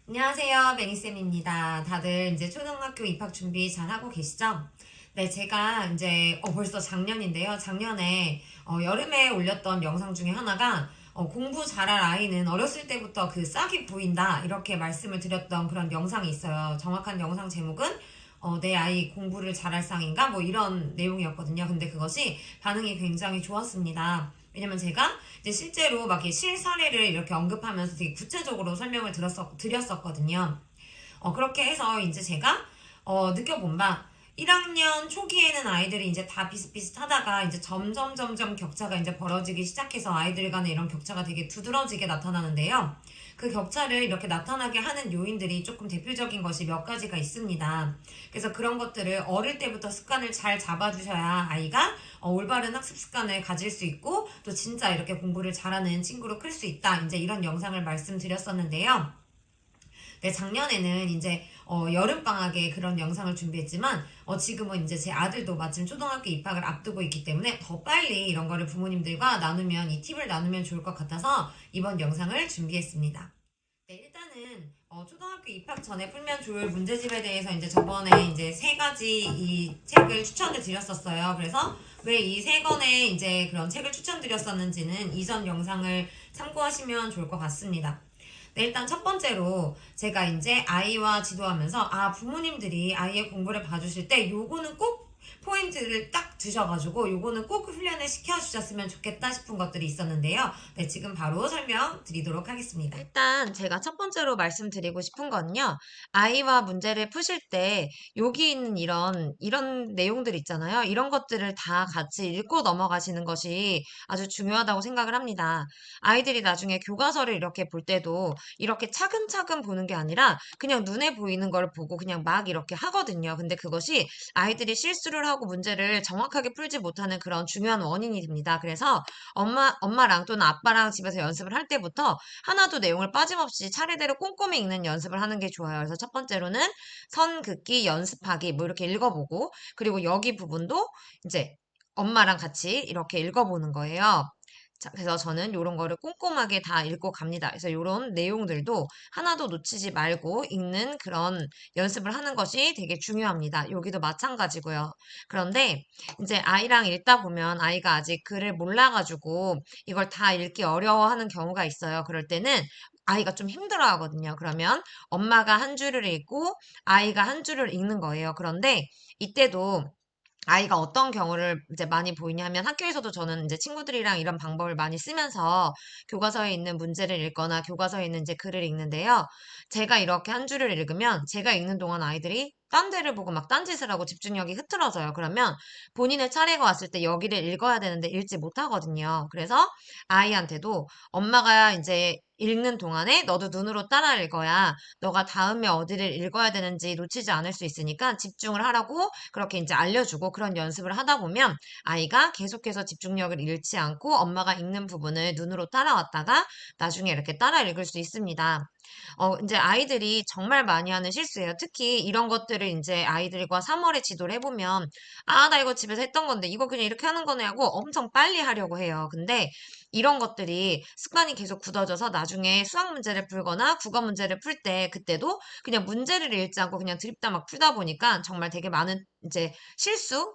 안녕하세요, 매니쌤입니다. 다들 이제 초등학교 입학 준비 잘 하고 계시죠? 네, 제가 이제 벌써 작년인데요. 작년에 여름에 올렸던 영상 중에 하나가 공부 잘할 아이는 어렸을 때부터 그 싹이 보인다 이렇게 말씀을 드렸던 그런 영상이 있어요. 정확한 영상 제목은 내 아이 공부를 잘할 상인가? 뭐 이런 내용이었거든요. 근데 그것이 반응이 굉장히 좋았습니다. 왜냐면 제가 이제 실제로 막 이렇게 실사례를 이렇게 언급하면서 되게 구체적으로 설명을 드렸었거든요. 그렇게 해서 이제 제가 느껴본 바 1학년 초기에는 아이들이 이제 다 비슷비슷하다가 이제 점점 격차가 이제 벌어지기 시작해서 아이들 간의 이런 격차가 되게 두드러지게 나타나는데요. 그 격차를 이렇게 나타나게 하는 요인들이 조금 대표적인 것이 몇 가지가 있습니다. 그래서 그런 것들을 어릴 때부터 습관을 잘 잡아주셔야 아이가 올바른 학습 습관을 가질 수 있고 또 진짜 이렇게 공부를 잘하는 친구로 클 수 있다. 이제 이런 영상을 말씀드렸었는데요. 네, 작년에는 이제 여름방학에 그런 영상을 준비했지만 지금은 이제 제 아들도 마침 초등학교 입학을 앞두고 있기 때문에 더 빨리 이런 거를 부모님들과 나누면 이 팁을 나누면 좋을 것 같아서 이번 영상을 준비했습니다. 네, 일단은 초등학교 입학 전에 풀면 좋을 문제집에 대해서 이제 저번에 이제 세 가지 이 책을 추천을 드렸었어요. 그래서 왜 이 세 권의 이제 그런 책을 추천드렸었는지는 이전 영상을 참고하시면 좋을 것 같습니다. 네, 일단 첫 번째로 제가 이제 아이와 지도하면서 부모님들이 아이의 공부를 봐주실 때 요거는 꼭 포인트를 딱 두셔가지고 요거는 꼭 훈련을 시켜주셨으면 좋겠다 싶은 것들이 있었는데요. 네, 지금 바로 설명드리도록 하겠습니다. 일단 제가 첫 번째로 말씀드리고 싶은 건요. 아이와 문제를 푸실 때 여기 있는 이런 내용들 있잖아요. 이런 것들을 다 같이 읽고 넘어가시는 것이 아주 중요하다고 생각을 합니다. 아이들이 나중에 교과서를 이렇게 볼 때도 이렇게 차근차근 보는 게 아니라 그냥 눈에 보이는 걸 보고 그냥 막 이렇게 하거든요. 근데 그것이 아이들이 실수를 하고 문제를 정확하게 풀지 못하는 그런 중요한 원인이 됩니다. 그래서 엄마랑 또는 아빠랑 집에서 연습을 할 때부터 하나도 내용을 빠짐없이 차례대로 꼼꼼히 읽는 연습을 하는 게 좋아요. 그래서 첫 번째로는 선 긋기, 연습하기 뭐 이렇게 읽어보고 그리고 여기 부분도 이제 엄마랑 같이 이렇게 읽어보는 거예요. 자, 그래서 저는 이런 거를 꼼꼼하게 다 읽고 갑니다. 그래서 이런 내용들도 하나도 놓치지 말고 읽는 그런 연습을 하는 것이 되게 중요합니다. 여기도 마찬가지고요. 그런데 이제 아이랑 읽다 보면 아이가 아직 글을 몰라가지고 이걸 다 읽기 어려워하는 경우가 있어요. 그럴 때는 아이가 좀 힘들어 하거든요. 그러면 엄마가 한 줄을 읽고 아이가 한 줄을 읽는 거예요. 그런데 이때도 아이가 어떤 경우를 이제 많이 보이냐면 학교에서도 저는 이제 친구들이랑 이런 방법을 많이 쓰면서 교과서에 있는 문제를 읽거나 교과서에 있는 이제 글을 읽는데요. 제가 이렇게 한 줄을 읽으면 제가 읽는 동안 아이들이 딴 데를 보고 막 딴짓을 하고 집중력이 흐트러져요. 그러면 본인의 차례가 왔을 때 여기를 읽어야 되는데 읽지 못하거든요. 그래서 아이한테도 엄마가 이제 읽는 동안에 너도 눈으로 따라 읽어야 너가 다음에 어디를 읽어야 되는지 놓치지 않을 수 있으니까 집중을 하라고 그렇게 이제 알려주고 그런 연습을 하다 보면 아이가 계속해서 집중력을 잃지 않고 엄마가 읽는 부분을 눈으로 따라왔다가 나중에 이렇게 따라 읽을 수 있습니다. 이제 아이들이 정말 많이 하는 실수예요. 특히 이런 것들을 이제 아이들과 3월에 지도를 해보면, 나 이거 집에서 했던 건데, 이거 그냥 이렇게 하는 거네 하고 엄청 빨리 하려고 해요. 근데 이런 것들이 습관이 계속 굳어져서 나중에 수학 문제를 풀거나 국어 문제를 풀 때, 그때도 그냥 문제를 읽지 않고 그냥 드립다 막 풀다 보니까 정말 되게 많은 이제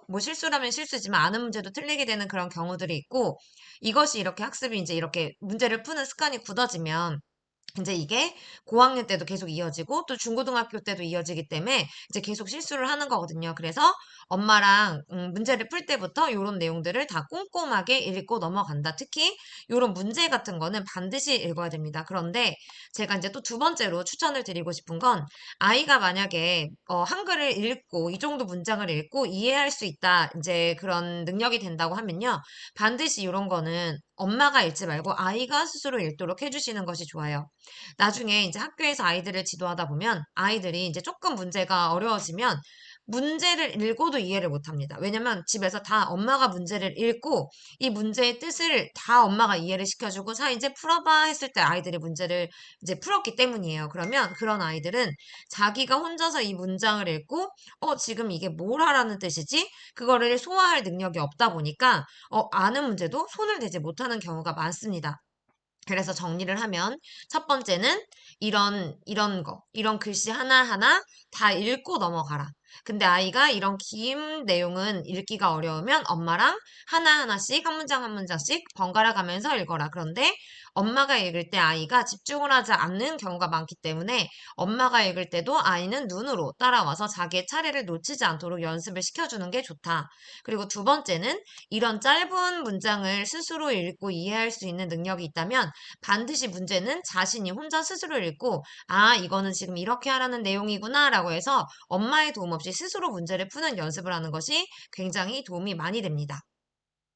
뭐 실수라면 실수지만 아는 문제도 틀리게 되는 그런 경우들이 있고, 이것이 이렇게 학습이 이제 이렇게 문제를 푸는 습관이 굳어지면 이제 이게 고학년 때도 계속 이어지고 또 중고등학교 때도 이어지기 때문에 이제 계속 실수를 하는 거거든요. 그래서 엄마랑 문제를 풀 때부터 이런 내용들을 다 꼼꼼하게 읽고 넘어간다. 특히 이런 문제 같은 거는 반드시 읽어야 됩니다. 그런데 제가 이제 또 두 번째로 추천을 드리고 싶은 건 아이가 만약에 한글을 읽고 이 정도 문장을 읽고 이해할 수 있다. 이제 그런 능력이 된다고 하면요. 반드시 이런 거는 엄마가 읽지 말고 아이가 스스로 읽도록 해주시는 것이 좋아요. 나중에 이제 학교에서 아이들을 지도하다 보면 아이들이 이제 조금 문제가 어려워지면 문제를 읽어도 이해를 못 합니다. 왜냐면 집에서 다 엄마가 문제를 읽고 이 문제의 뜻을 다 엄마가 이해를 시켜주고 자, 이제 풀어봐 했을 때 아이들이 문제를 이제 풀었기 때문이에요. 그러면 그런 아이들은 자기가 혼자서 이 문장을 읽고 지금 이게 뭘 하라는 뜻이지? 그거를 소화할 능력이 없다 보니까 아는 문제도 손을 대지 못하는 경우가 많습니다. 그래서 정리를 하면 첫 번째는 이런 글씨 하나하나 다 읽고 넘어가라. 근데 아이가 이런 긴 내용은 읽기가 어려우면 엄마랑 하나하나씩 한 문장 한 문장씩 번갈아 가면서 읽어라. 그런데 엄마가 읽을 때 아이가 집중을 하지 않는 경우가 많기 때문에 엄마가 읽을 때도 아이는 눈으로 따라와서 자기의 차례를 놓치지 않도록 연습을 시켜주는 게 좋다. 그리고 두 번째는 이런 짧은 문장을 스스로 읽고 이해할 수 있는 능력이 있다면 반드시 문제는 자신이 혼자 스스로 읽고, 아, 이거는 지금 이렇게 하라는 내용이구나 라고 해서 엄마의 도움 없이 스스로 문제를 푸는 연습을 하는 것이 굉장히 도움이 많이 됩니다.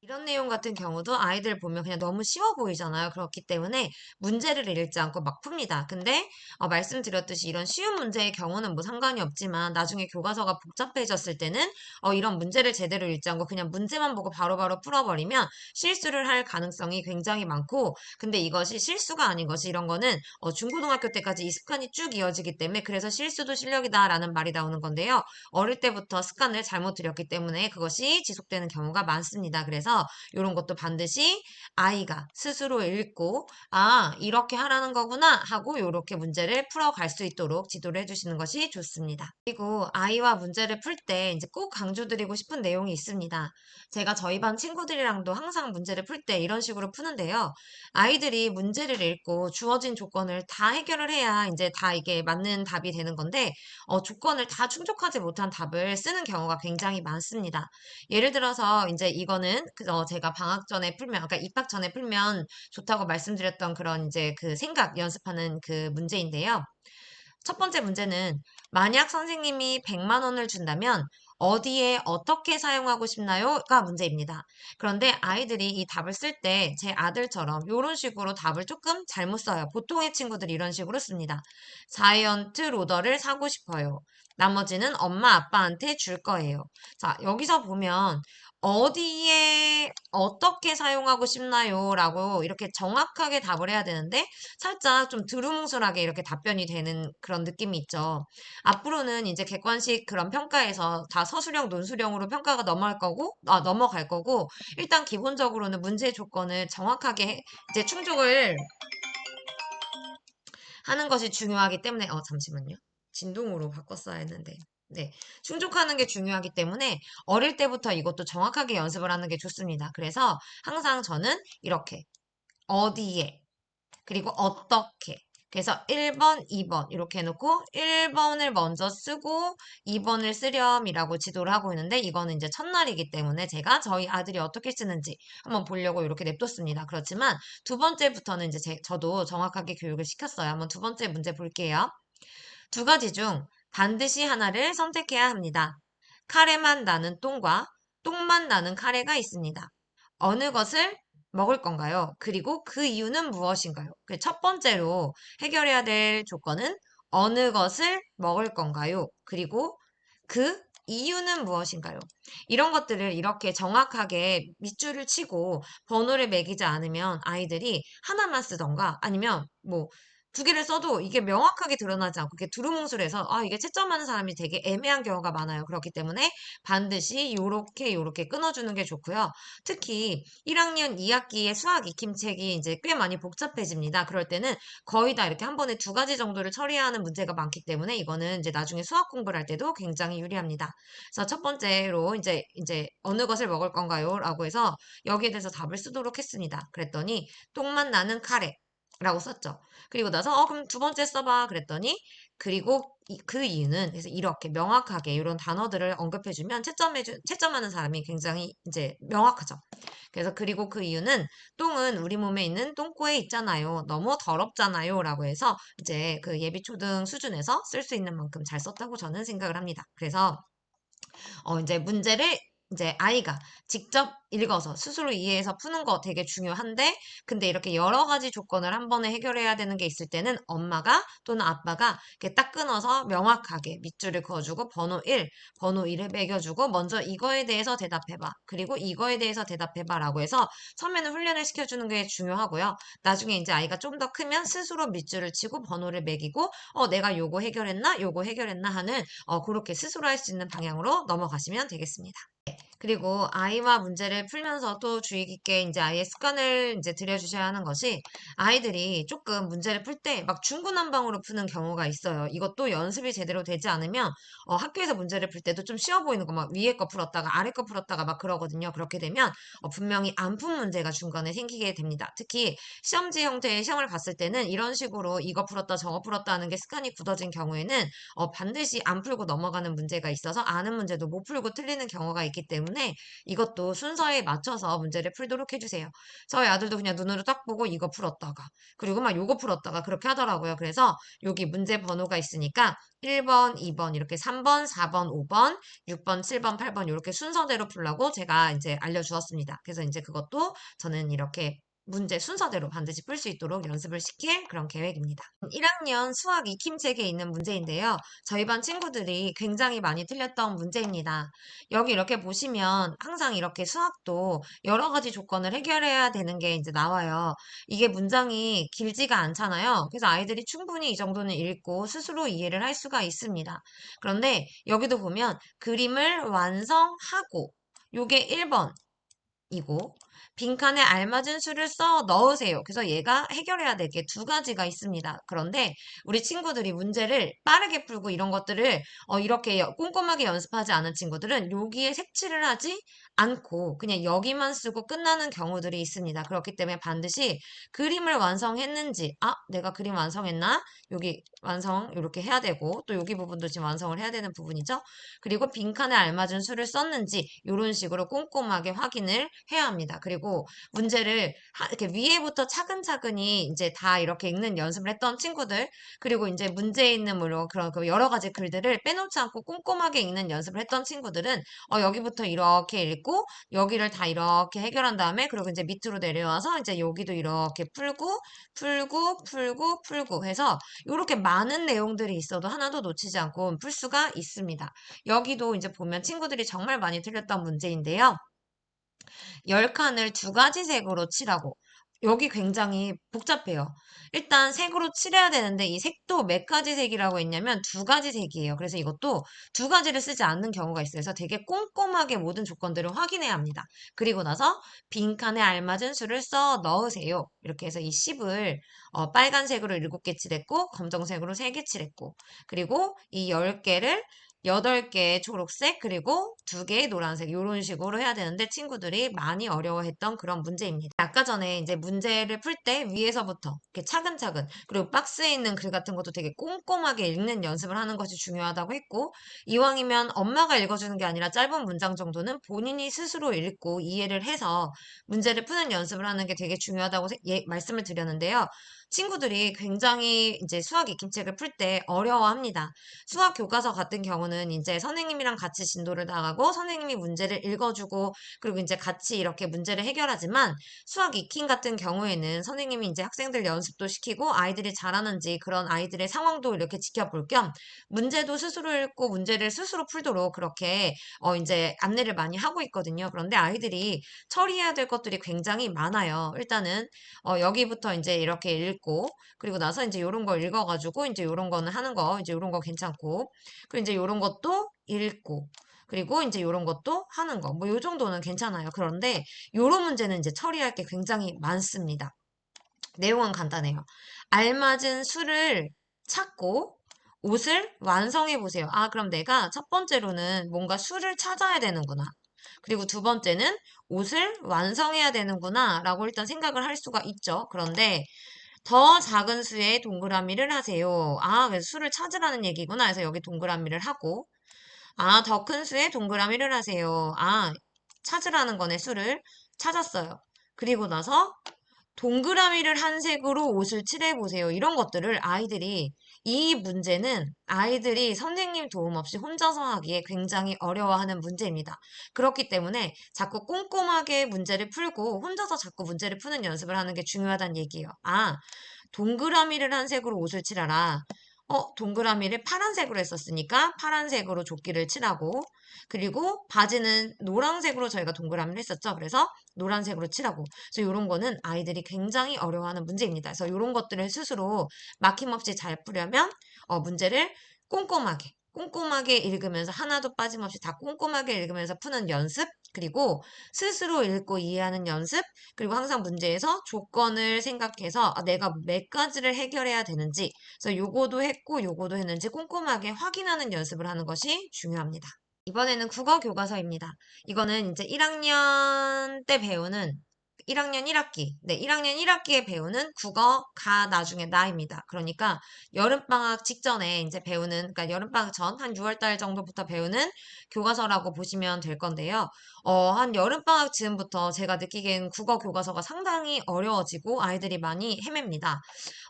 이런 내용 같은 경우도 아이들 보면 그냥 너무 쉬워 보이잖아요. 그렇기 때문에 문제를 읽지 않고 막 풉니다. 근데 말씀드렸듯이 이런 쉬운 문제의 경우는 뭐 상관이 없지만 나중에 교과서가 복잡해졌을 때는 이런 문제를 제대로 읽지 않고 그냥 문제만 보고 바로바로 풀어버리면 실수를 할 가능성이 굉장히 많고, 근데 이것이 실수가 아닌 것이 이런 거는 중고등학교 때까지 이 습관이 쭉 이어지기 때문에 그래서 실수도 실력이다라는 말이 나오는 건데요. 어릴 때부터 습관을 잘못 들였기 때문에 그것이 지속되는 경우가 많습니다. 그래서 이런 것도 반드시 아이가 스스로 읽고, 아, 이렇게 하라는 거구나 하고 이렇게 문제를 풀어갈 수 있도록 지도를 해주시는 것이 좋습니다. 그리고 아이와 문제를 풀 때 이제 꼭 강조드리고 싶은 내용이 있습니다. 제가 저희 반 친구들이랑도 항상 문제를 풀 때 이런 식으로 푸는데요. 아이들이 문제를 읽고 주어진 조건을 다 해결을 해야 이제 다 이게 맞는 답이 되는 건데, 조건을 다 충족하지 못한 답을 쓰는 경우가 굉장히 많습니다. 예를 들어서 이제 이거는 제가 방학 전에 풀면, 그러니까 입학 전에 풀면 좋다고 말씀드렸던 그런 이제 그 생각 연습하는 그 문제인데요. 첫 번째 문제는 만약 선생님이 100만 원을 준다면 어디에 어떻게 사용하고 싶나요?가 문제입니다. 그런데 아이들이 이 답을 쓸 때 제 아들처럼 이런 식으로 답을 조금 잘못 써요. 보통의 친구들이 이런 식으로 씁니다. 자이언트 로더를 사고 싶어요. 나머지는 엄마 아빠한테 줄 거예요. 자, 여기서 보면 어디에 어떻게 사용하고 싶나요? 라고 이렇게 정확하게 답을 해야 되는데 살짝 좀 두루뭉술하게 이렇게 답변이 되는 그런 느낌이 있죠. 앞으로는 이제 객관식 그런 평가에서 다 서술형, 논술형으로 평가가 넘어갈 거고, 일단 기본적으로는 문제 조건을 정확하게 이제 충족을 하는 것이 중요하기 때문에, 잠시만요. 진동으로 바꿨어야 했는데. 네. 충족하는 게 중요하기 때문에 어릴 때부터 이것도 정확하게 연습을 하는 게 좋습니다. 그래서 항상 저는 이렇게 어디에 그리고 어떻게. 그래서 1번, 2번 이렇게 해놓고 1번을 먼저 쓰고 2번을 쓰렴이라고 지도를 하고 있는데 이거는 이제 첫날이기 때문에 제가 저희 아들이 어떻게 쓰는지 한번 보려고 이렇게 냅뒀습니다. 그렇지만 두 번째부터는 이제 저도 정확하게 교육을 시켰어요. 한번 두 번째 문제 볼게요. 두 가지 중 반드시 하나를 선택해야 합니다. 카레만 나는 똥과 똥만 나는 카레가 있습니다. 어느 것을 먹을 건가요? 그리고 그 이유는 무엇인가요? 그 첫 번째로 해결해야 될 조건은 어느 것을 먹을 건가요? 그리고 그 이유는 무엇인가요? 이런 것들을 이렇게 정확하게 밑줄을 치고 번호를 매기지 않으면 아이들이 하나만 쓰던가 아니면 뭐 두 개를 써도 이게 명확하게 드러나지 않고 이게 두루뭉술해서 이게 채점하는 사람이 되게 애매한 경우가 많아요. 그렇기 때문에 반드시 요렇게 끊어주는 게 좋고요. 특히 1학년 2학기의 수학 익힘책이 이제 꽤 많이 복잡해집니다. 그럴 때는 거의 다 이렇게 한 번에 두 가지 정도를 처리해야 하는 문제가 많기 때문에 이거는 이제 나중에 수학 공부를 할 때도 굉장히 유리합니다. 그래서 첫 번째로 이제 어느 것을 먹을 건가요? 라고 해서 여기에 대해서 답을 쓰도록 했습니다. 그랬더니 똥만 나는 카레. 라고 썼죠. 그리고 나서 그럼 두 번째 써봐 그랬더니 그리고 그 이유는 그래서 이렇게 명확하게 이런 단어들을 언급해주면 채점하는 사람이 굉장히 이제 명확하죠. 그래서 그리고 그 이유는 똥은 우리 몸에 있는 똥꼬에 있잖아요. 너무 더럽잖아요. 라고 해서 이제 그 예비 초등 수준에서 쓸 수 있는 만큼 잘 썼다고 저는 생각을 합니다. 그래서 이제 문제를 이제 아이가 직접 읽어서 스스로 이해해서 푸는 거 되게 중요한데, 근데 이렇게 여러 가지 조건을 한 번에 해결해야 되는 게 있을 때는 엄마가 또는 아빠가 이렇게 딱 끊어서 명확하게 밑줄을 그어주고 번호 1, 번호 2를 매겨주고 먼저 이거에 대해서 대답해봐. 그리고 이거에 대해서 대답해봐. 라고 해서 처음에는 훈련을 시켜주는 게 중요하고요. 나중에 이제 아이가 좀 더 크면 스스로 밑줄을 치고 번호를 매기고, 내가 요거 해결했나? 요거 해결했나? 하는, 그렇게 스스로 할 수 있는 방향으로 넘어가시면 되겠습니다. 그리고 아이와 문제를 풀면서도 주의 깊게 이제 아이의 습관을 이제 들여주셔야 하는 것이 아이들이 조금 문제를 풀 때 막 중구난방으로 푸는 경우가 있어요. 이것도 연습이 제대로 되지 않으면 학교에서 문제를 풀 때도 좀 쉬워 보이는 거 막 위에 거 풀었다가 아래 거 풀었다가 막 그러거든요. 그렇게 되면 분명히 안 푼 문제가 중간에 생기게 됩니다. 특히 시험지 형태의 시험을 봤을 때는 이런 식으로 이거 풀었다 저거 풀었다 하는 게 습관이 굳어진 경우에는 반드시 안 풀고 넘어가는 문제가 있어서 아는 문제도 못 풀고 틀리는 경우가 있기 때문에 이것도 순서에 맞춰서 문제를 풀도록 해주세요. 저희 아들도 그냥 눈으로 딱 보고 이거 풀었다가 그리고 막 요거 풀었다가 그렇게 하더라고요. 그래서 여기 문제 번호가 있으니까 1번, 2번, 이렇게 3번, 4번, 5번, 6번, 7번, 8번 이렇게 순서대로 풀라고 제가 이제 알려주었습니다. 그래서 이제 그것도 저는 이렇게 문제 순서대로 반드시 풀 수 있도록 연습을 시킬 그런 계획입니다. 1학년 수학 익힘책에 있는 문제인데요. 저희 반 친구들이 굉장히 많이 틀렸던 문제입니다. 여기 이렇게 보시면 항상 이렇게 수학도 여러 가지 조건을 해결해야 되는 게 이제 나와요. 이게 문장이 길지가 않잖아요. 그래서 아이들이 충분히 이 정도는 읽고 스스로 이해를 할 수가 있습니다. 그런데 여기도 보면 그림을 완성하고 요게 1번 이고 빈칸에 알맞은 수를 써 넣으세요. 그래서 얘가 해결해야 될 게 두 가지가 있습니다. 그런데 우리 친구들이 문제를 빠르게 풀고 이런 것들을 이렇게 꼼꼼하게 연습하지 않은 친구들은 여기에 색칠을 하지 않고 그냥 여기만 쓰고 끝나는 경우들이 있습니다. 그렇기 때문에 반드시 그림을 완성했는지, 내가 그림 완성했나? 여기 완성 이렇게 해야 되고 또 여기 부분도 지금 완성을 해야 되는 부분이죠. 그리고 빈칸에 알맞은 수를 썼는지 이런 식으로 꼼꼼하게 확인을 해야 합니다. 그리고 문제를 이렇게 위에부터 차근차근히 이제 다 이렇게 읽는 연습을 했던 친구들 그리고 이제 문제에 있는 뭐 그런 그 여러 가지 글들을 빼놓지 않고 꼼꼼하게 읽는 연습을 했던 친구들은 여기부터 이렇게 읽고 여기를 다 이렇게 해결한 다음에 그리고 이제 밑으로 내려와서 이제 여기도 이렇게 풀고 해서 이렇게 많은 내용들이 있어도 하나도 놓치지 않고 풀 수가 있습니다. 여기도 이제 보면 친구들이 정말 많이 틀렸던 문제인데요. 10칸을 두 가지 색으로 칠하고 여기 굉장히 복잡해요. 일단 색으로 칠해야 되는데 이 색도 몇 가지 색이라고 했냐면 두 가지 색이에요. 그래서 이것도 두 가지를 쓰지 않는 경우가 있어요. 그래서 되게 꼼꼼하게 모든 조건들을 확인해야 합니다. 그리고 나서 빈칸에 알맞은 수를 써 넣으세요. 이렇게 해서 이 10을 빨간색으로 7개 칠했고 검정색으로 3개 칠했고 그리고 이 10개를 8개의 초록색 그리고 2개의 노란색 이런 식으로 해야 되는데 친구들이 많이 어려워했던 그런 문제입니다. 아까 전에 이제 문제를 풀 때 위에서부터 이렇게 차근차근 그리고 박스에 있는 글 같은 것도 되게 꼼꼼하게 읽는 연습을 하는 것이 중요하다고 했고 이왕이면 엄마가 읽어주는 게 아니라 짧은 문장 정도는 본인이 스스로 읽고 이해를 해서 문제를 푸는 연습을 하는 게 되게 중요하다고 말씀을 드렸는데요. 친구들이 굉장히 이제 수학 익힘책을 풀 때 어려워합니다. 수학 교과서 같은 경우는 이제 선생님이랑 같이 진도를 나가고 선생님이 문제를 읽어주고 그리고 이제 같이 이렇게 문제를 해결하지만 수학 익힘 같은 경우에는 선생님이 이제 학생들 연습도 시키고 아이들이 잘하는지 그런 아이들의 상황도 이렇게 지켜볼 겸 문제도 스스로 읽고 문제를 스스로 풀도록 그렇게 이제 안내를 많이 하고 있거든요. 그런데 아이들이 처리해야 될 것들이 굉장히 많아요. 일단은 여기부터 이제 이렇게 읽고 그리고 나서 이제 요런 거 읽어가지고 이제 요런 거는 하는 거 이제 요런 거 괜찮고 그리고 이제 요런 것도 읽고 그리고 이제 요런 것도 하는 거 뭐 요 정도는 괜찮아요. 그런데 요런 문제는 이제 처리할 게 굉장히 많습니다. 내용은 간단해요. 알맞은 수를 찾고 옷을 완성해 보세요. 그럼 내가 첫 번째로는 뭔가 수를 찾아야 되는구나. 그리고 두 번째는 옷을 완성해야 되는구나 라고 일단 생각을 할 수가 있죠. 그런데 더 작은 수의 동그라미를 하세요. 그래서 수를 찾으라는 얘기구나. 그래서 여기 동그라미를 하고 더 큰 수의 동그라미를 하세요. 찾으라는 거네, 수를. 찾았어요. 그리고 나서 동그라미를 한 색으로 옷을 칠해보세요. 이런 것들을 아이들이, 이 문제는 아이들이 선생님 도움 없이 혼자서 하기에 굉장히 어려워하는 문제입니다. 그렇기 때문에 자꾸 꼼꼼하게 문제를 풀고 혼자서 자꾸 문제를 푸는 연습을 하는 게 중요하다는 얘기예요. 동그라미를 한 색으로 옷을 칠하라. 동그라미를 파란색으로 했었으니까 파란색으로 조끼를 칠하고 그리고 바지는 노란색으로 저희가 동그라미를 했었죠. 그래서 노란색으로 칠하고 그래서 이런 거는 아이들이 굉장히 어려워하는 문제입니다. 그래서 이런 것들을 스스로 막힘없이 잘 풀려면 문제를 꼼꼼하게 꼼꼼하게 읽으면서 하나도 빠짐없이 다 꼼꼼하게 읽으면서 푸는 연습, 그리고 스스로 읽고 이해하는 연습, 그리고 항상 문제에서 조건을 생각해서 내가 몇 가지를 해결해야 되는지, 그래서 요거도 했고 요거도 했는지 꼼꼼하게 확인하는 연습을 하는 것이 중요합니다. 이번에는 국어 교과서입니다. 이거는 이제 1학년 때 배우는 1학년 1학기. 네, 1학년 1학기에 배우는 국어가 나중에 나입니다. 그러니까 여름방학 직전에 이제 배우는, 그러니까 여름방학 전 한 6월 달 정도부터 배우는 교과서라고 보시면 될 건데요. 한 여름방학 즈음부터 제가 느끼기엔 국어 교과서가 상당히 어려워지고 아이들이 많이 헤맵니다.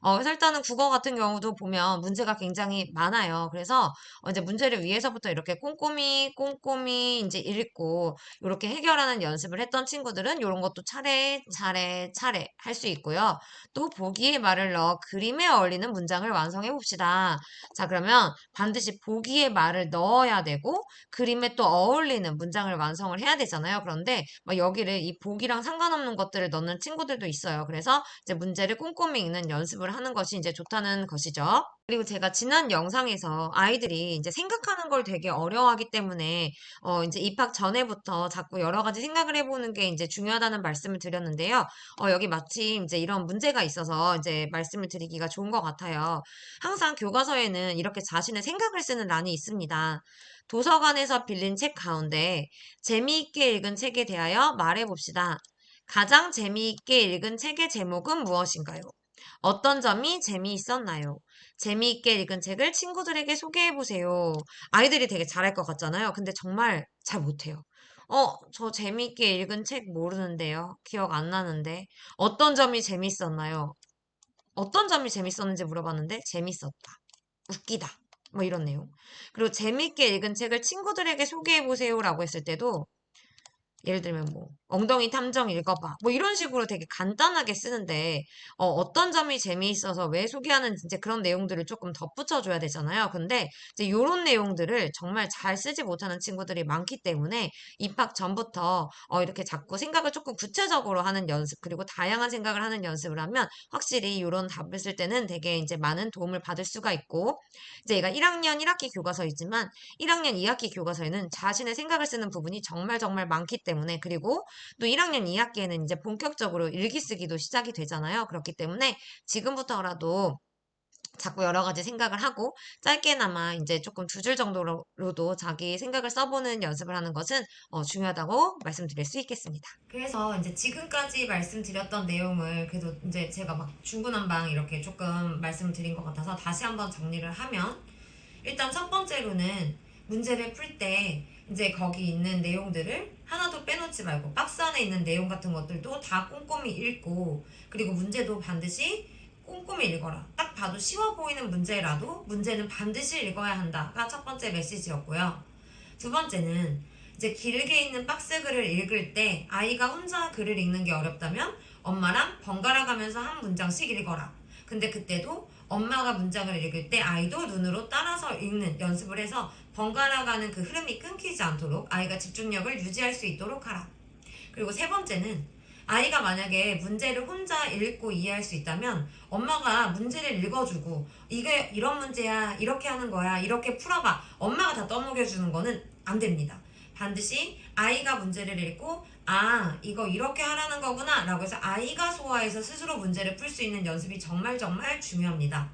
그래서 일단은 국어 같은 경우도 보면 문제가 굉장히 많아요. 그래서 이제 문제를 위해서부터 이렇게 꼼꼼히 꼼꼼히 이제 읽고 이렇게 해결하는 연습을 했던 친구들은 이런 것도 차례 할 수 있고요. 또 보기의 말을 넣어 그림에 어울리는 문장을 완성해 봅시다. 자, 그러면 반드시 보기의 말을 넣어야 되고 그림에 또 어울리는 문장을 완성을 해야 되잖아요. 그런데 막 여기를 이 보기랑 상관없는 것들을 넣는 친구들도 있어요. 그래서 이제 문제를 꼼꼼히 읽는 연습을 하는 것이 이제 좋다는 것이죠. 그리고 제가 지난 영상에서 아이들이 이제 생각하는 걸 되게 어려워하기 때문에 이제 입학 전에부터 자꾸 여러 가지 생각을 해보는 게 이제 중요하다는 말씀을 드렸는데요. 여기 마침 이제 이런 문제가 있어서 이제 말씀을 드리기가 좋은 것 같아요. 항상 교과서에는 이렇게 자신의 생각을 쓰는 란이 있습니다. 도서관에서 빌린 책 가운데 재미있게 읽은 책에 대하여 말해봅시다. 가장 재미있게 읽은 책의 제목은 무엇인가요? 어떤 점이 재미있었나요? 재미있게 읽은 책을 친구들에게 소개해보세요. 아이들이 되게 잘할 것 같잖아요. 근데 정말 잘 못해요. 저 재미있게 읽은 책 모르는데요. 기억 안 나는데. 어떤 점이 재밌었나요? 어떤 점이 재밌었는지 물어봤는데, 재밌었다. 웃기다. 뭐 이런 내용. 그리고 재미있게 읽은 책을 친구들에게 소개해보세요라고 했을 때도, 예를 들면 뭐 엉덩이 탐정 읽어봐 뭐 이런 식으로 되게 간단하게 쓰는데 어떤 점이 재미있어서 왜 소개하는지 이제 그런 내용들을 조금 덧붙여줘야 되잖아요. 근데 이제 이런 내용들을 정말 잘 쓰지 못하는 친구들이 많기 때문에 입학 전부터 이렇게 자꾸 생각을 조금 구체적으로 하는 연습 그리고 다양한 생각을 하는 연습을 하면 확실히 이런 답을 쓸 때는 되게 이제 많은 도움을 받을 수가 있고 이제 얘가 1학년 1학기 교과서이지만 1학년 2학기 교과서에는 자신의 생각을 쓰는 부분이 정말 정말 많기 때문에 그리고 또 1학년 2학기에는 이제 본격적으로 일기 쓰기도 시작이 되잖아요. 그렇기 때문에 지금부터라도 자꾸 여러 가지 생각을 하고 짧게나마 이제 조금 두 줄 정도로도 자기 생각을 써보는 연습을 하는 것은 중요하다고 말씀드릴 수 있겠습니다. 그래서 이제 지금까지 말씀드렸던 내용을 그래도 이제 제가 막 중구난방 이렇게 조금 말씀을 드린 것 같아서 다시 한번 정리를 하면 일단 첫 번째로는 문제를 풀 때 이제 거기 있는 내용들을 하나도 빼놓지 말고 박스 안에 있는 내용 같은 것들도 다 꼼꼼히 읽고 그리고 문제도 반드시 꼼꼼히 읽어라. 딱 봐도 쉬워 보이는 문제라도 문제는 반드시 읽어야 한다가 첫 번째 메시지였고요. 두 번째는 이제 길게 있는 박스 글을 읽을 때 아이가 혼자 글을 읽는 게 어렵다면 엄마랑 번갈아 가면서 한 문장씩 읽어라. 근데 그때도 엄마가 문장을 읽을 때 아이도 눈으로 따라서 읽는 연습을 해서 번갈아 가는 그 흐름이 끊기지 않도록 아이가 집중력을 유지할 수 있도록 하라. 그리고 세 번째는 아이가 만약에 문제를 혼자 읽고 이해할 수 있다면 엄마가 문제를 읽어주고 이게 이런 문제야 이렇게 하는 거야 이렇게 풀어봐 엄마가 다 떠먹여주는 거는 안 됩니다. 반드시 아이가 문제를 읽고 이거 이렇게 하라는 거구나 라고 해서 아이가 소화해서 스스로 문제를 풀 수 있는 연습이 정말 정말 중요합니다.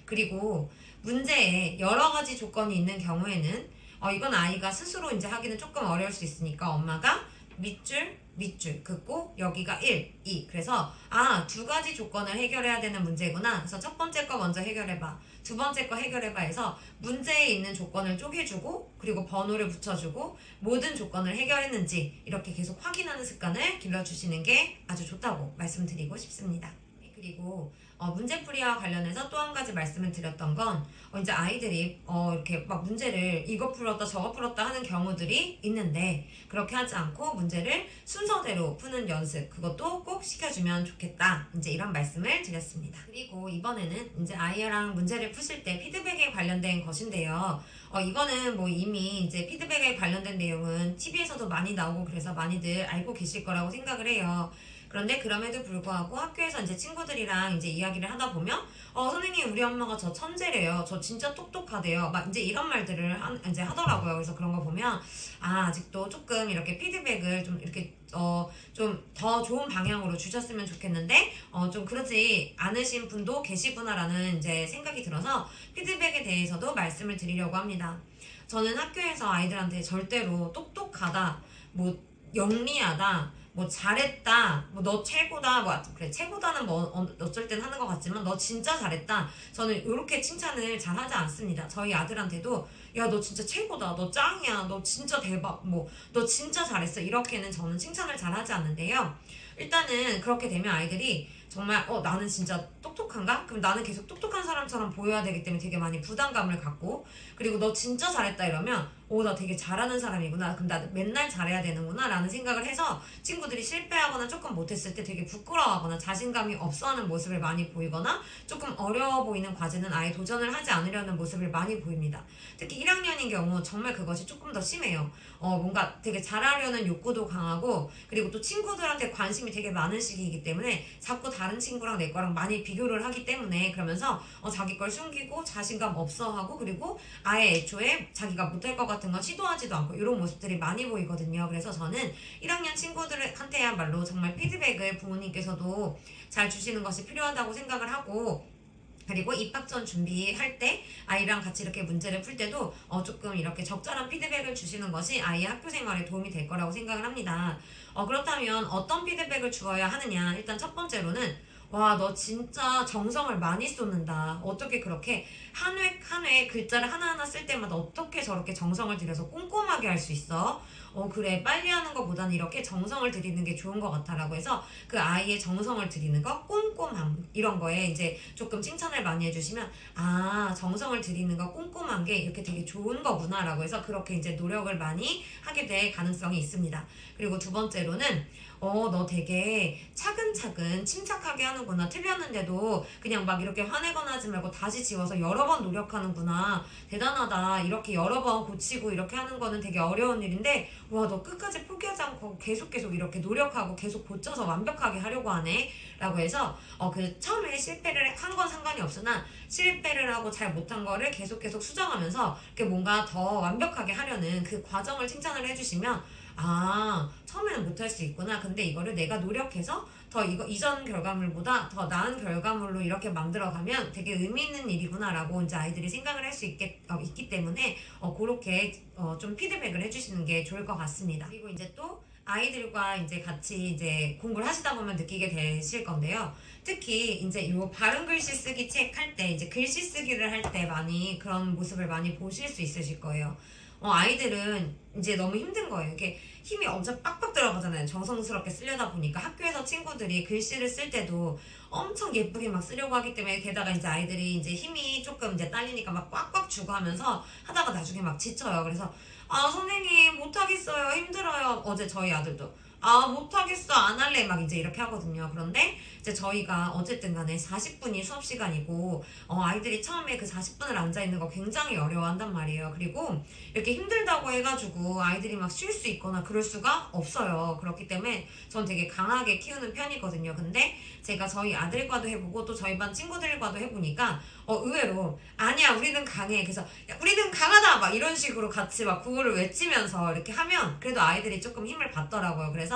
그리고 문제에 여러 가지 조건이 있는 경우에는 이건 아이가 스스로 이제 하기는 조금 어려울 수 있으니까 엄마가 밑줄 긋고 여기가 1, 2 그래서 두 가지 조건을 해결해야 되는 문제구나 그래서 첫 번째 거 먼저 해결해봐 두 번째 거 해결해봐 해서 문제에 있는 조건을 쪼개주고 그리고 번호를 붙여주고 모든 조건을 해결했는지 이렇게 계속 확인하는 습관을 길러주시는 게 아주 좋다고 말씀드리고 싶습니다. 그리고 문제풀이와 관련해서 또 한 가지 말씀을 드렸던 건 이제 아이들이 이렇게 막 문제를 이거 풀었다 저거 풀었다 하는 경우들이 있는데 그렇게 하지 않고 문제를 순서대로 푸는 연습 그것도 꼭 시켜주면 좋겠다 이제 이런 말씀을 드렸습니다. 그리고 이번에는 이제 아이랑 문제를 푸실 때 피드백에 관련된 것인데요. 이거는 뭐 이미 이제 피드백에 관련된 내용은 TV에서도 많이 나오고 그래서 많이들 알고 계실 거라고 생각을 해요. 그런데 그럼에도 불구하고 학교에서 이제 친구들이랑 이제 이야기를 하다 보면 선생님 우리 엄마가 저 천재래요. 저 진짜 똑똑하대요. 막 이제 이런 말들을 이제 하더라고요. 그래서 그런 거 보면 아직도 조금 이렇게 피드백을 좀 이렇게 좀 더 좋은 방향으로 주셨으면 좋겠는데 좀 그러지 않으신 분도 계시구나라는 이제 생각이 들어서 피드백에 대해서도 말씀을 드리려고 합니다. 저는 학교에서 아이들한테 절대로 똑똑하다, 뭐 영리하다, 뭐 잘했다, 뭐 너 최고다, 뭐 그래 최고다는 뭐 어쩔 땐 하는 것 같지만 너 진짜 잘했다. 저는 이렇게 칭찬을 잘 하지 않습니다. 저희 아들한테도 야 너 진짜 최고다, 너 짱이야, 너 진짜 대박, 뭐 너 진짜 잘했어 이렇게는 저는 칭찬을 잘 하지 않는데요. 일단은 그렇게 되면 아이들이 정말 나는 진짜 똑똑한가? 그럼 나는 계속 똑똑한 사람처럼 보여야 되기 때문에 되게 많이 부담감을 갖고, 그리고 너 진짜 잘했다 이러면 나 되게 잘하는 사람이구나, 그럼 나 맨날 잘해야 되는구나 라는 생각을 해서 친구들이 실패하거나 조금 못했을 때 되게 부끄러워하거나 자신감이 없어하는 모습을 많이 보이거나 조금 어려워 보이는 과제는 아예 도전을 하지 않으려는 모습을 많이 보입니다. 특히 1학년인 경우 정말 그것이 조금 더 심해요. 뭔가 되게 잘하려는 욕구도 강하고, 그리고 또 친구들한테 관심이 되게 많은 시기이기 때문에 자꾸 다른 친구랑 내 거랑 많이 비교를 하기 때문에, 그러면서 자기 걸 숨기고 자신감 없어하고, 그리고 아예 애초에 자기가 못할 것 같은 건 시도하지도 않고 이런 모습들이 많이 보이거든요. 그래서 저는 1학년 친구들한테야말로 정말 피드백을 부모님께서도 잘 주시는 것이 필요하다고 생각을 하고, 그리고 입학 전 준비할 때 아이랑 같이 이렇게 문제를 풀 때도 조금 이렇게 적절한 피드백을 주시는 것이 아이의 학교 생활에 도움이 될 거라고 생각을 합니다. 그렇다면 어떤 피드백을 주어야 하느냐? 일단 첫 번째로는 와, 너 진짜 정성을 많이 쏟는다. 어떻게 그렇게 한 회 글자를 하나하나 쓸 때마다 어떻게 저렇게 정성을 들여서 꼼꼼하게 할 수 있어? 그래. 빨리 하는 것보다는 이렇게 정성을 들이는 게 좋은 것 같아. 라고 해서 그 아이의 정성을 들이는 거, 꼼꼼함, 이런 거에 이제 조금 칭찬을 많이 해주시면, 정성을 들이는 거, 꼼꼼한 게 이렇게 되게 좋은 거구나. 라고 해서 그렇게 이제 노력을 많이 하게 될 가능성이 있습니다. 그리고 두 번째로는, 너 되게 차근차근 침착하게 하는구나. 틀렸는데도 그냥 막 이렇게 화내거나 하지 말고 다시 지워서 여러 번 노력하는구나. 대단하다. 이렇게 여러 번 고치고 이렇게 하는 거는 되게 어려운 일인데, 와, 너 끝까지 포기하지 않고 계속 이렇게 노력하고 계속 고쳐서 완벽하게 하려고 하네. 라고 해서, 그 처음에 실패를 한 건 상관이 없으나, 실패를 하고 잘 못한 거를 계속 수정하면서 이렇게 뭔가 더 완벽하게 하려는 그 과정을 칭찬을 해주시면, 처음에는 못할 수 있구나. 근데 이거를 내가 노력해서 더 이전 결과물보다 더 나은 결과물로 이렇게 만들어가면 되게 의미 있는 일이구나 라고 이제 아이들이 생각을 할 수 있기 때문에 그렇게 좀 피드백을 해주시는 게 좋을 것 같습니다. 그리고 이제 또 아이들과 이제 같이 이제 공부를 하시다 보면 느끼게 되실 건데요. 특히 이제 요 바른 글씨 쓰기 책 할 때, 이제 글씨 쓰기를 할 때 많이 그런 모습을 많이 보실 수 있으실 거예요. 아이들은 이제 너무 힘든 거예요. 이게 힘이 엄청 빡빡 들어가잖아요. 정성스럽게 쓰려다 보니까 학교에서 친구들이 글씨를 쓸 때도 엄청 예쁘게 막 쓰려고 하기 때문에, 게다가 이제 아이들이 이제 힘이 조금 이제 딸리니까 막 꽉꽉 쥐고 하면서 하다가 나중에 막 지쳐요. 그래서 선생님 못하겠어요. 힘들어요. 어제 저희 아들도 못하겠어. 안 할래. 막 이제 이렇게 하거든요. 그런데 이제 저희가 어쨌든 간에 40분이 수업 시간이고, 아이들이 처음에 그 40분을 앉아있는 거 굉장히 어려워한단 말이에요. 그리고 이렇게 힘들다고 해가지고 아이들이 막 쉴 수 있거나 그럴 수가 없어요. 그렇기 때문에 전 되게 강하게 키우는 편이거든요. 근데 제가 저희 아들과도 해보고 또 저희 반 친구들과도 해보니까 의외로 아니야 우리는 강해. 그래서 야, 우리는 강하다 막 이런 식으로 같이 막 구호를 외치면서 이렇게 하면 그래도 아이들이 조금 힘을 받더라고요. 그래서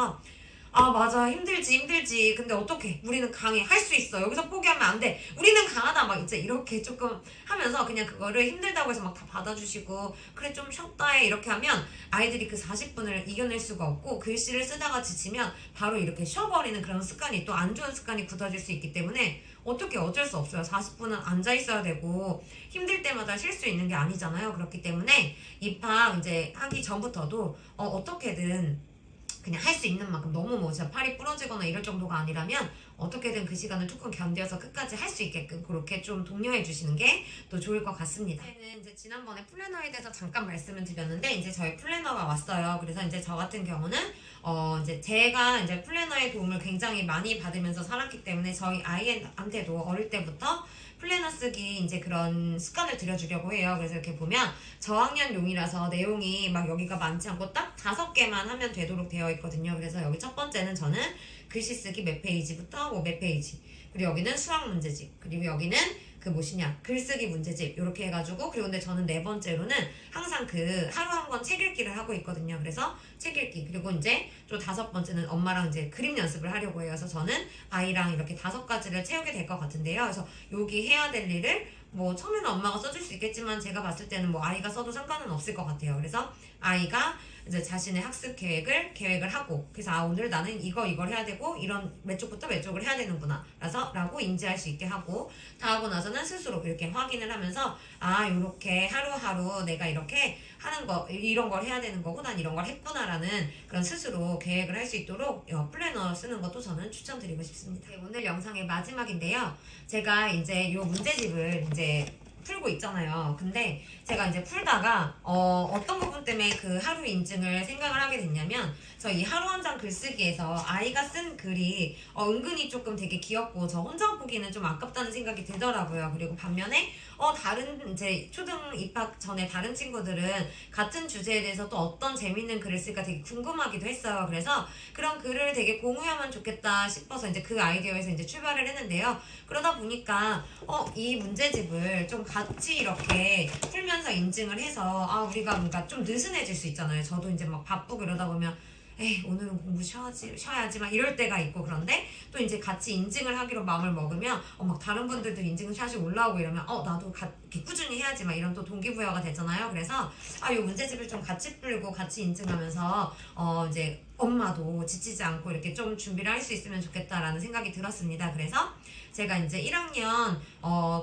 맞아 힘들지 근데 어떡해 우리는 강해 할 수 있어 여기서 포기하면 안 돼 우리는 강하다 막 이제 이렇게 조금 하면서 그냥 그거를 힘들다고 해서 막 다 받아주시고 그래 좀 쉬었다 해 이렇게 하면 아이들이 그 40분을 이겨낼 수가 없고 글씨를 쓰다가 지치면 바로 이렇게 쉬어버리는 그런 습관이 또 안 좋은 습관이 굳어질 수 있기 때문에 어떻게 어쩔 수 없어요. 40분은 앉아 있어야 되고 힘들 때마다 쉴 수 있는 게 아니잖아요. 그렇기 때문에 입학 이제 하기 전부터도 어떻게든 그냥 할 수 있는 만큼 너무 뭐 진짜 팔이 부러지거나 이럴 정도가 아니라면 어떻게든 그 시간을 조금 견뎌서 끝까지 할 수 있게끔 그렇게 좀 독려해 주시는 게 또 좋을 것 같습니다. 이제 지난번에 플래너에 대해서 잠깐 말씀을 드렸는데 이제 저희 플래너가 왔어요. 그래서 이제 저 같은 경우는 이제 제가 이제 플래너의 도움을 굉장히 많이 받으면서 살았기 때문에 저희 아이한테도 어릴 때부터 플래너 쓰기 이제 그런 습관을 들여주려고 해요. 그래서 이렇게 보면 저학년용이라서 내용이 막 여기가 많지 않고 딱 5개만 하면 되도록 되어 있거든요. 그래서 여기 첫 번째는 저는 글씨 쓰기 몇 페이지부터 뭐 몇 페이지, 그리고 여기는 수학 문제집, 그리고 여기는 그 무엇이냐 글쓰기 문제집 이렇게 해가지고, 그리고 근데 저는 네 번째로는 항상 그 하루 한 권 책 읽기를 하고 있거든요. 그래서 책 읽기, 그리고 이제 또 다섯 번째는 엄마랑 이제 그림 연습을 하려고 해요. 그래서 저는 아이랑 이렇게 다섯 가지를 채우게 될 것 같은데요. 그래서 여기 해야 될 일을 뭐 처음에는 엄마가 써줄 수 있겠지만 제가 봤을 때는 뭐 아이가 써도 상관은 없을 것 같아요. 그래서 아이가 이제 자신의 학습 계획을 하고, 그래서 아 오늘 나는 이걸 해야 되고 이런 몇 쪽부터 몇 쪽을 해야 되는구나 라고 인지할 수 있게 하고, 다 하고 나서는 스스로 이렇게 확인을 하면서 아 요렇게 하루하루 내가 이렇게 하는 거 이런 걸 해야 되는 거고 난 이런 걸 했구나라는 그런 스스로 계획을 할 수 있도록 플래너 쓰는 것도 저는 추천드리고 싶습니다. 네, 오늘 영상의 마지막인데요. 제가 이제 요 문제집을 이제 풀고 있잖아요. 근데 제가 이제 풀다가 어떤 부분 때문에 그 하루 인증을 생각을 하게 됐냐면, 저 이 하루 한 장 글쓰기에서 아이가 쓴 글이 은근히 조금 되게 귀엽고 저 혼자 보기는 좀 아깝다는 생각이 들더라고요. 그리고 반면에 다른 이제 초등 입학 전에 다른 친구들은 같은 주제에 대해서 또 어떤 재밌는 글을 쓸까 되게 궁금하기도 했어요. 그래서 그런 글을 되게 공유하면 좋겠다 싶어서 이제 그 아이디어에서 이제 출발을 했는데요. 그러다 보니까 이 문제집을 좀 같이 이렇게 풀면서 인증을 해서 우리가 뭔가 좀 느슨해질 수 있잖아요. 저도 이제 막 바쁘고 이러다 보면 에이 오늘은 공부 쉬어야지 막 이럴 때가 있고, 그런데 또 이제 같이 인증을 하기로 마음을 먹으면 막 다른 분들도 인증샷이 올라오고 이러면 나도 이렇게 꾸준히 해야지 막 이런 또 동기부여가 되잖아요. 그래서 요 문제집을 좀 같이 풀고 같이 인증하면서 이제 엄마도 지치지 않고 이렇게 좀 준비를 할 수 있으면 좋겠다라는 생각이 들었습니다. 그래서 제가 이제 1학년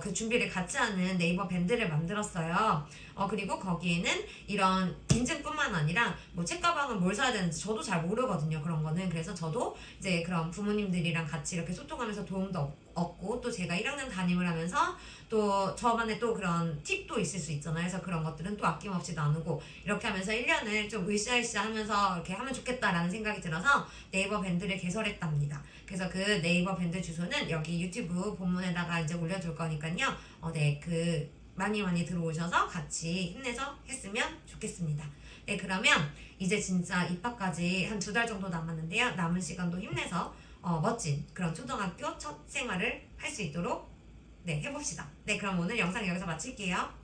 그 준비를 같이 하는 네이버 밴드를 만들었어요. 그리고 거기에는 이런 인증뿐만 아니라 뭐 책가방을 뭘 사야 되는지 저도 잘 모르거든요. 그런 거는. 그래서 저도 이제 그런 부모님들이랑 같이 이렇게 소통하면서 도움도 얻고, 또 제가 1학년 담임을 하면서 또 저만의 또 그런 팁도 있을 수 있잖아요. 그래서 그런 것들은 또 아낌없이 나누고 이렇게 하면서 1년을 좀 으쌰으쌰 하면서 이렇게 하면 좋겠다라는 생각이 들어서 네이버 밴드를 개설했답니다. 그래서 그 네이버 밴드 주소는 여기 유튜브 본문에다가 이제 올려둘 거니까요. 네, 많이 들어오셔서 같이 힘내서 했으면 좋겠습니다. 네, 그러면 이제 진짜 입학까지 한 2달 정도 남았는데요. 남은 시간도 힘내서 멋진 그런 초등학교 첫 생활을 할 수 있도록 해봅시다. 네, 그럼 오늘 영상 여기서 마칠게요.